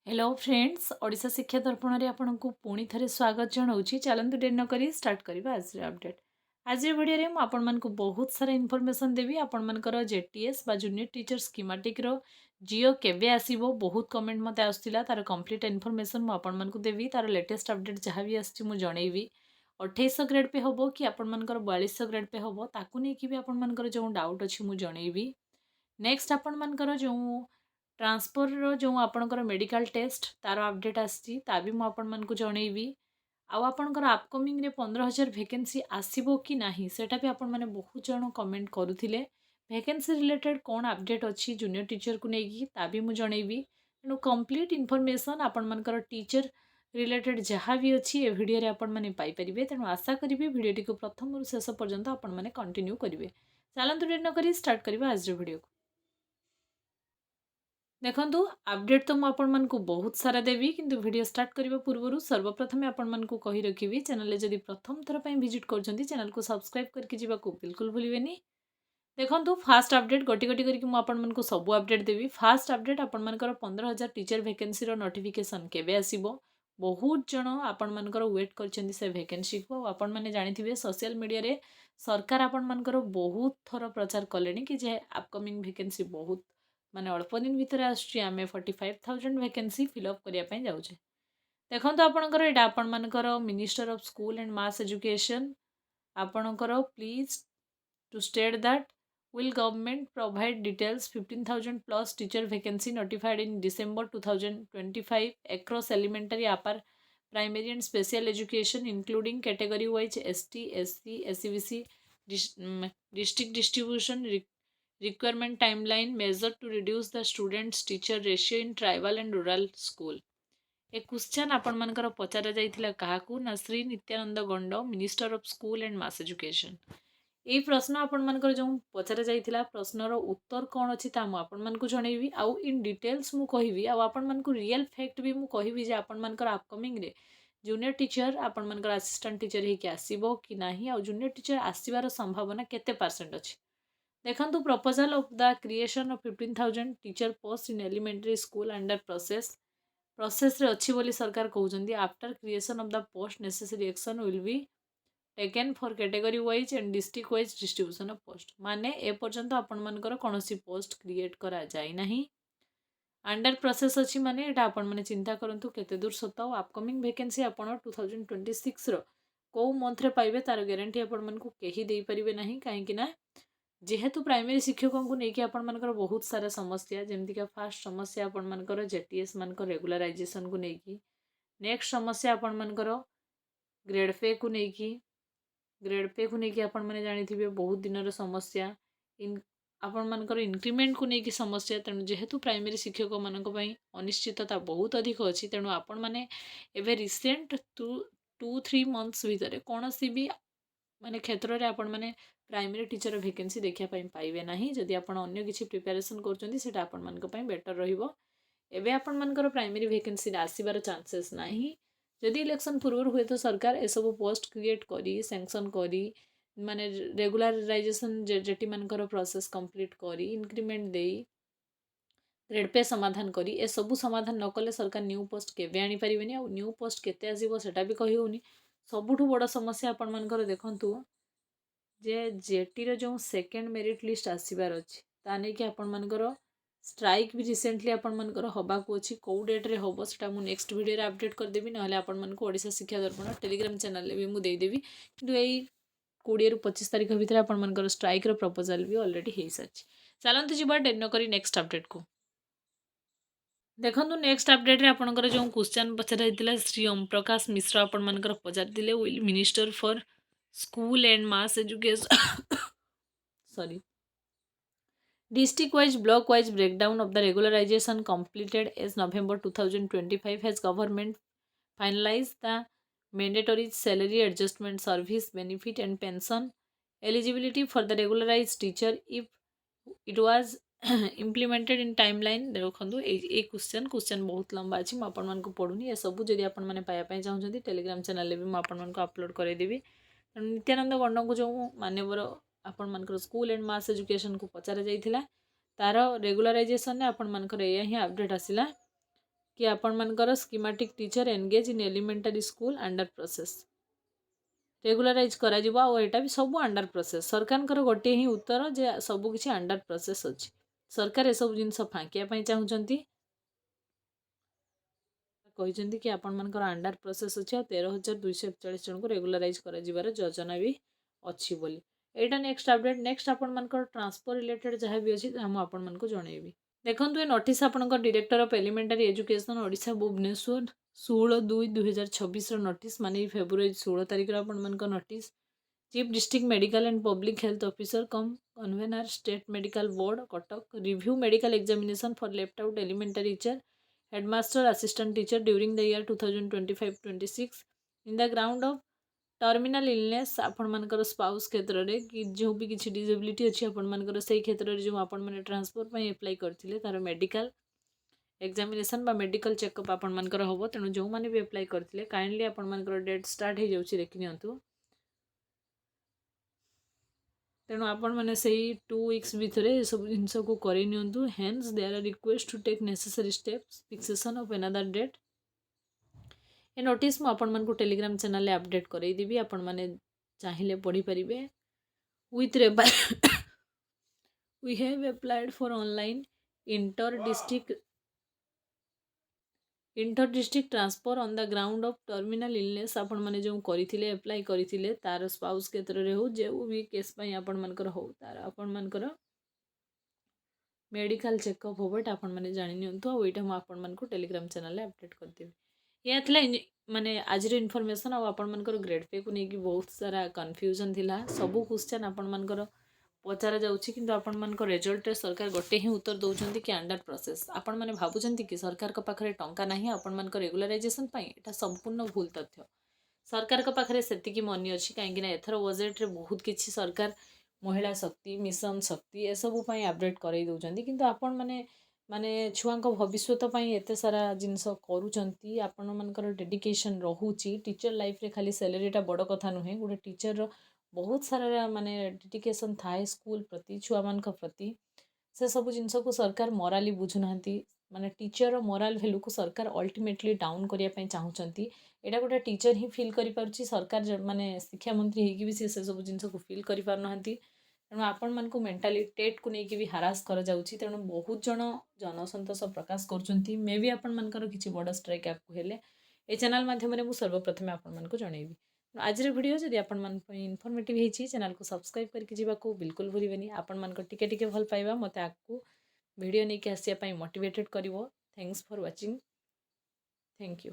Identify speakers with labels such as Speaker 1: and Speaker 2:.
Speaker 1: Hello friends Odisha शिक्षा दर्पण रे आपनको पुणी थे स्वागत जनाऊँगी। चलतु डेरी न करी स्टार्ट करवा आज अपडेट। आज वीडियो रे आपण मानक बहुत सारा इनफॉरमेशन देवी। आपण मानकर जेटीएस बा जूनियर टीचर स्कीमेटिक रो जियो केबे आसीबो बहुत कमेंट मते आसुतिला तार कंप्लीट इनफॉरमेशन मु आपण मानक देवी। तार लेटेस्ट अपडेट जहाँ भी आछि मु जणैबी। 2800 ग्रेड पे होबो कि आपण मानकर 4200 ग्रेड पे होबो ताकू नै कि भी आपण मानकर जो डाउट अछि मु जणैबी। नेक्स्ट आपण मानकर जो ट्रांसफर जो आपणकर मेडिकल टेस्ट तार अपडेट आसी भी मुझे आपण जनइबी। आपणकर अपकमिंग रे 15,000 वैकेंसी आसीबो कि नाही सेटा भी आपण माने बहुत जन कमेंट करुथिले। वैकेंसी रिलेटेड कौन अपडेट अच्छी जूनियर टीचर को लेकिन ता भी मुझे जनइबी। तेणु कंप्लीट इनफॉरमेशन आपण मानकर टीचर रिलेटेड जहाँ भी अच्छी ए वीडियो रे आपण माने पाई परिबे। तेणु आशा करी वीडियो टी को प्रथम रु शेष पर्यंत आपण माने कंटिन्यू करिवे। चलंतु डेरी न करी स्टार्ट करबा आज वीडियो को। देखंतु अपडेट तो मुझे बहुत सारा देवी किंतु वीडियो स्टार्ट करने पूर्व सर्वप्रथम आपण कही रखी चैनल जदि प्रथम थर पर विजिट कर चैनल को सब्सक्राइब करके जावाक बिल्कुल भूलें। देखो फास्ट अपडेट गोटी गोटी करके मुझे सब अपडेट देवी। फास्ट अपडेट आपर 15,000 टीचर वैकेंसी नोटिफिकेशन केबे आसीबो बहुत जन आपण मानकर वेट कर से वैकेंसी को। आपण मैंने जानी सोशल मीडिया रे सरकार आपण मानकर बहुत थर प्रचार कले कि जे अपकमिंग वैकेंसी बहुत माने अल्प दिन भितर आमे 45,000 वैकेंसी फिलअप करने जाऊे। देखो आपणकर यहाँ आपण मानकर minister of school and mass education आपणकर please to state that will government provide details 15,000 plus teacher vacancy notified in December 2025 across elementary, upper primary and special education including category wise ST, SC, SCBC district distribution requirement timeline measure to reduce the students teacher ratio in tribal and rural school। ए question आपण मानकर पचारा जाइथिला काहाकू ना Shri Nityananda Gond minister of school and mass education. यही प्रश्न आपण मानकर जो पचारा जाइथिला प्रश्नर उत्तर कौन अच्छी आपण मानकु जनइबी। आउ इन डिटेल्स मु कहिबी आउ आपण मानकु रियल फैक्ट भी मु कहिबी जे आपण मानकर अपकमिंग रे जूनियर टीचर आपण मानकर असिस्टेंट टीचर हे कि आसीबो कि नाही आउ जूनियर टीचर आसीबार संभावना केते परसेंट अछि। देखंतु proposal of the creation of 15,000 teacher post in elementary school under process रे अच्छी बोली सरकार कहउछन्ती। After creation of the post necessary action will be taken for category wise and district wise distribution of post माने ए पर्यंत आपण मानकर कोनोसी पोस्ट क्रिएट करा जाय नाही अंडर प्रोसेस अच्छी माने एटा आपण माने चिंता करंतु केते दूर सत। अपकमिंग वैकेंसी आपण 2026 रो को मंथ रे पाइबे तार गारंटी आपण मानकु केही देई परिबे नाही काहे कि ना जेहेतु प्राइमरी शिक्षकों को लेकिन आपण मानकर बहुत सारा समस्या जमती का फास्ट समस्या आपण मानकर जेटीएस मानकर रेगुलराइजेशन को लेकिन नेक्स्ट समस्या आपण मानकर ग्रेड पे को लेकिन आपण मैंने जानी बहुत दिन समस्या इन आपण मानकर इंक्रीमेंट को लेकिन समस्या। तेणु जेहेतु प्राइमरी शिक्षक मानक पई अनिश्चितता बहुत अधिक अच्छी तेणु आपण मैंने एवं रिसेंट 2-3 मंथ्स भितर कौन सी भी माने क्षेत्र में आपण मैंने प्राइमरी टीचर वैकेंसी देखा पाइबे ना। जदि आप अन्य किसी प्रिपेरेसन कर बेटर रहिबो। एबे आपण मानकर प्राइमरी वैकेंसी आसीबार चांसेस नाही। जदि इलेक्शन पूर्व हुए तो सरकार ए सब पोस्ट क्रिएट करी सैंक्शन करी माने रेगुलराइजेशन जेटी मानकर प्रोसेस कंप्लीट करी इंक्रीमेंट देई ग्रेड पे समाधान करी ए सब समाधान न कले सरकार न्यू पोस्ट केबे आनी परिबेनी। आ न्यू पोस्ट केते आसीबो सेटा भी कहि होनी। सबुठु बड़ समस्या आपण मानकर देखंतु जे जेटी रो जो सेकंड मेरिट लिस्ट आसीबार अछि ता नै कि आपण मानकर स्ट्राइक भी रिसेंटली आपण मानकर हबाकू अछि कौ डेट रे होबो सेटा मु नेक्स्ट वीडियो रे अपडेट कर देबी। नहले आपण मानकू ओडिशा शिक्षा दर्पण टेलीग्राम चैनल रे भी मु देई देबी। किंतु एई 20 रु 25 तारिख भितर आपण मानकर स्ट्राइक रो प्रपोजल भी ऑलरेडी हेई साछि। चलंतु जिबा डेट न करी नेक्स्ट अपडेट को। देखंतु नेक्स्ट अपडेट रे आपणकर जो क्वेश्चन पचरा हितला श्री ओम प्रकाश मिश्र आपण मानकर पचार दिले will minister for school and mass education sorry district wise block wise breakdown of the regularization completed as November 2025 has government finalized the mandatory salary adjustment service benefit and pension eligibility for the regularized teacher if it was implemented in timeline। देखो ये question बहुत लंबा अच्छी मुझे आपण मानक पढ़ुनी ए सब जदि आपण मैंने पाइबा चाहते टेलीग्राम चैनल भी मुझे आपण अपलोड करदेवी। नित्यानंद गंड को जो मान्यवर आपण मानकर स्कूल एंड मास एजुकेशन को पचारा जाइथिला तार रेगुलराइजेशन ने आपण मानकर या ही अपडेट आसिला कि आपण मानकर schematic teacher engage in elementary school under process regularise करा जिवो आ एटा भी सब अंडर प्रोसेस सरकार गोटे ही उत्तर जे सब किछि अंडर प्रोसेस अछि सरकार ए सब जिनस फांकिया पई चाहुचंती କହିଛନ୍ତି कि आपण मानकर अंडर प्रोसेस अछि 13,241 जन को रेगुलराइज करा जिबार योजना भी अछि बोली एटा नेक्स्ट अपडेट नेक्स्ट आपण मानकर ट्रांसफर रिलेटेड जहाँ भी अछि हम आपण मानको जणैबी देखंतु ए नोटिस आपणकर director of elementary education Odisha Bhubaneswar 16/2/2026 notice माने फेब्रुआरी 16 तारिख आपण मानकर notice chief district medical and public health officer cum convener state medical board Cuttack review medical examination for left out elementary teacher headmaster assistant teacher during the year 2025-26 in the ground of terminal illness आपण मानकर spouse क्षेत्र में कि जो भी किसी disability अच्छी आपण मानकर से क्षेत्र में जो आपण मैंने ट्रांसफर पर एप्लाई करते तार मेडिकल एग्जामिनेशन बा मेडिकल चेकअप आपण मानकर हम तेणु जो मैंने भी एप्लाई करते काइंडली आपण मानकर डेट स्टार्ट हो जाऊँ देखी नियंतु तेणु आपण मैंने से 2 वीक्स भितर सब जिनस को कर नियंतु hence they are request to take necessary steps fixation of another date ए नोटिस मु आपण मानकु टेलीग्राम चैनल रे अपडेट करई देबी आपण माने चाहिले पढ़ी परिबे with we have applied for online inter district transfer on the ground of terminal illness आपण माने जो करथिले अप्लाई करथिले तार स्पाउस क्षेत्र रे हो जे भी केस पई आपण मानकर हो तार आपण मानकर मेडिकल चेकअप होबट आपण माने जानि नियंतु आ ओइटा हम आपण मानकु टेलीग्राम चैनल रे अपडेट कर देबी या थला माने आज रे इन्फॉर्मेशन आ आपण मानकर ग्रेड पे को नै कि बहुत सारा कंफ्यूजन थिला सब क्वेश्चन आपण मानकर पचारा जाउछि किंतु आपण मानकर रिजल्ट रे सरकार गोटे ही उत्तर दउछंती कि अंडर प्रोसेस आपण माने भाबुछंती कि सरकार को पाखरे टंका नाही आपण मानकर रेगुलराइजेशन पई एटा संपूर्ण भूल तथ्य सरकार को पाखरे सेति कि मनी अछि काहे कि ना एथरो बजेट रे बहुत किछि सरकार महिला शक्ति मिशन शक्ति ए सब पई अपडेट करई दउछंती किंतु आपण माने माने छुआंको भविष्यत पई एते सारा जिंस करूछंती आपण मानकर डेडिकेशन रहुछि टीचर लाइफ रे खाली सैलरीटा बड़ कथा नुहे गोटे टीचर बहुत सारा माने डेडिकेशन थाए स्कूल प्रति छुआ मान प्रति से सब जिनस को सरकार मोराली बुझुना माने टीचर मोराल भैल्यू को सरकार अल्टीमेटली डाउन करने चाहूँगी एटा गोटे टीचर ही फिल कर सरकार माने शिक्षा मंत्री होगी भी से सब जिनस को फिल कर पारना तेणु आपण मान मेंटाली टेट को लेकिन भी हारास कर जाउछि तेणु बहुत जन जनसंतोष प्रकाश कर मे भी आपण मानकर किछि बड़ स्ट्राइक आपको हेले ए चैनल माध्यम रे मु सर्वप्रथम आपण मान को जणैबी आज वीडियो जदि आपण मान इनफॉर्मेटिव होईछि चैनल को सब्सक्राइब करके जीवाको बिल्कुल भूलिबेनी आपण मान को टिके टिके भल पाइबा मते आकु वीडियो नै के आसिया पई मोटिवेटेड करिवो thanks for watching thank you.